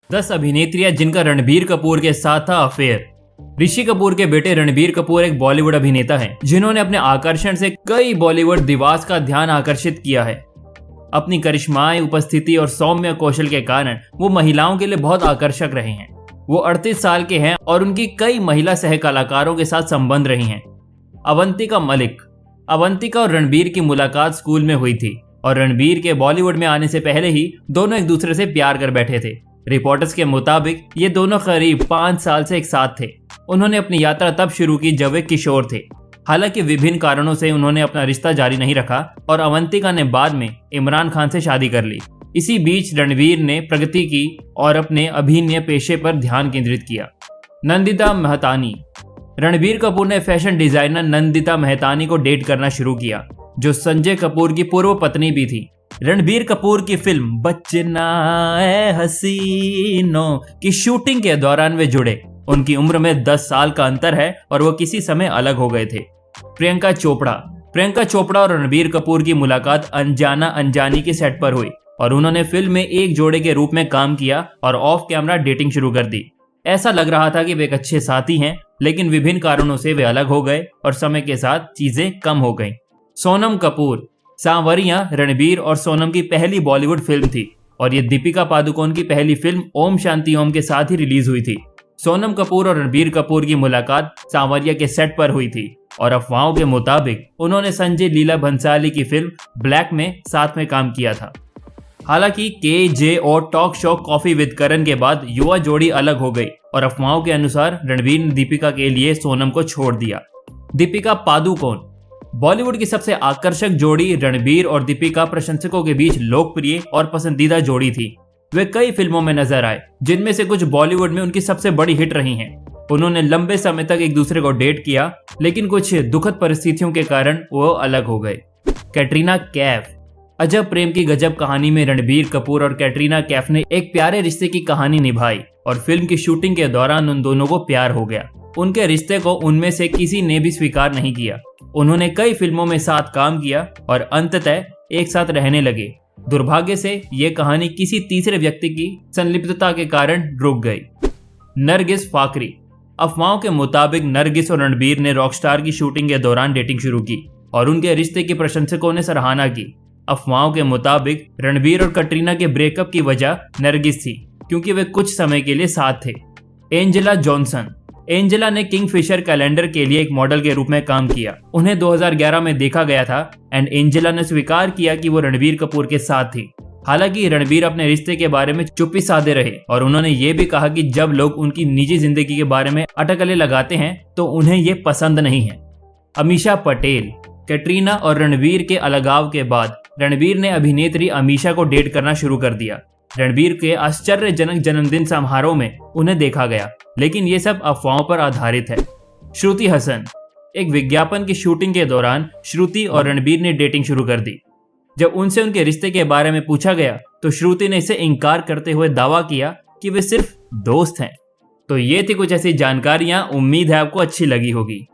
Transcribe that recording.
10 अभिनेत्रियां जिनका रणबीर कपूर के साथ था अफेयर। ऋषि कपूर के बेटे रणबीर कपूर एक बॉलीवुड अभिनेता हैं जिन्होंने अपने आकर्षण से कई बॉलीवुड दिवास का ध्यान आकर्षित किया है। अपनी करिश्माई उपस्थिति और सौम्य कौशल के कारण वो महिलाओं के लिए बहुत आकर्षक रहे हैं। वो 38 साल के हैं और उनकी कई महिला सह कलाकारों के साथ संबंध रही हैं। अवंतिका मलिक। अवंतिका और रणबीर की मुलाकात स्कूल में हुई थी और रणबीर के बॉलीवुड में आने से पहले ही दोनों एक दूसरे से प्यार कर बैठे थे। रिपोर्टर्स के मुताबिक ये दोनों करीब 5 साल से एक साथ थे। उन्होंने अपनी यात्रा तब शुरू की जब वे किशोर थे। हालांकि विभिन्न कारणों से उन्होंने अपना रिश्ता जारी नहीं रखा और अवंतिका ने बाद में इमरान खान से शादी कर ली। इसी बीच रणबीर ने प्रगति की और अपने अभिनय पेशे पर ध्यान केंद्रित किया। नंदिता मेहतानी। रणबीर कपूर ने फैशन डिजाइनर नंदिता मेहतानी को डेट करना शुरू किया, जो संजय कपूर की पूर्व पत्नी भी थी। रणबीर कपूर की फिल्म बचना है हसीनों की शूटिंग के दौरान वे जुड़े। उनकी उम्र में 10 साल का अंतर है और वो किसी समय अलग हो गए थे। प्रियंका चोपड़ा और रणबीर कपूर की मुलाकात अनजाना अनजानी के सेट पर हुई और उन्होंने फिल्म में एक जोड़े के रूप में काम किया और ऑफ कैमरा डेटिंग शुरू कर दी। ऐसा लग रहा था कि वे एक अच्छे साथी हैं, लेकिन विभिन्न कारणों से वे अलग हो गए और समय के साथ चीजें कम हो गईं। सोनम कपूर। सांवरिया रणबीर और सोनम की पहली बॉलीवुड फिल्म थी और ये दीपिका पादुकोण की पहली फिल्म ओम शांति ओम के साथ ही रिलीज हुई थी। सोनम कपूर और रणबीर कपूर की मुलाकात सांवरिया के सेट पर हुई थी और अफवाहों के मुताबिक उन्होंने संजय लीला भंसाली की फिल्म ब्लैक में साथ में काम किया था। हालांकि KJ और टॉक शो कॉफी विद करण के बाद युवा जोड़ी अलग हो गई और अफवाहों के अनुसार रणबीर ने दीपिका के लिए सोनम को छोड़ दिया। दीपिका पादुकोण। बॉलीवुड की सबसे आकर्षक जोड़ी रणबीर और दीपिका प्रशंसकों के बीच लोकप्रिय और पसंदीदा जोड़ी थी। वे कई फिल्मों में नजर आए, जिनमें से कुछ बॉलीवुड में उनकी सबसे बड़ी हिट रही हैं। उन्होंने लंबे समय तक एक दूसरे को डेट किया, लेकिन कुछ दुखद परिस्थितियों के कारण वो अलग हो गए। कैटरीना कैफ। अजब प्रेम की गजब कहानी में रणबीर कपूर और कैटरीना कैफ ने एक प्यारे रिश्ते की कहानी निभाई और फिल्म की शूटिंग के दौरान उन दोनों को प्यार हो गया। उनके रिश्ते को उनमें से किसी ने भी स्वीकार नहीं किया। उन्होंने कई फिल्मों में साथ काम किया और अंततः एक साथ रहने लगे। दुर्भाग्य से ये कहानी किसी तीसरे व्यक्ति की संलिप्तता के कारण रुक गई। नरगिस फाकरी। अफवाहों के मुताबिक नरगिस और रणबीर ने रॉकस्टार की शूटिंग के दौरान डेटिंग शुरू की और उनके रिश्ते की प्रशंसकों ने सराहना की। अफवाहों के मुताबिक रणबीर और कटरीना के ब्रेकअप की वजह नरगिस थी, क्योंकि वे कुछ समय के लिए साथ थे। Angela Johnson. एंजेला ने किंगफिशर कैलेंडर के लिए एक मॉडल के रूप में काम किया। उन्हें 2011 में देखा गया था एंड एंजेला ने स्वीकार किया कि वो रणबीर कपूर के साथ थी। हालांकि रणबीर अपने रिश्ते के बारे में चुप्पी साधे रहे और उन्होंने ये भी कहा कि जब लोग उनकी निजी जिंदगी के बारे में अटकलें लगाते हैं तो उन्हें ये पसंद नहीं है। अमीषा पटेल। कैटरीना और रणबीर के अलगाव के बाद रणबीर ने अभिनेत्री अमीषा को डेट करना शुरू कर दिया। रणबीर के आश्चर्यजनक जन्मदिन समारोह में उन्हें देखा गया, लेकिन ये सब अफवाहों पर आधारित है। श्रुति हसन। एक विज्ञापन की शूटिंग के दौरान श्रुति और रणबीर ने डेटिंग शुरू कर दी। जब उनसे उनके रिश्ते के बारे में पूछा गया तो श्रुति ने इसे इनकार करते हुए दावा किया कि वे सिर्फ दोस्त हैं। तो ये थी कुछ ऐसी जानकारियां, उम्मीद है आपको अच्छी लगी होगी।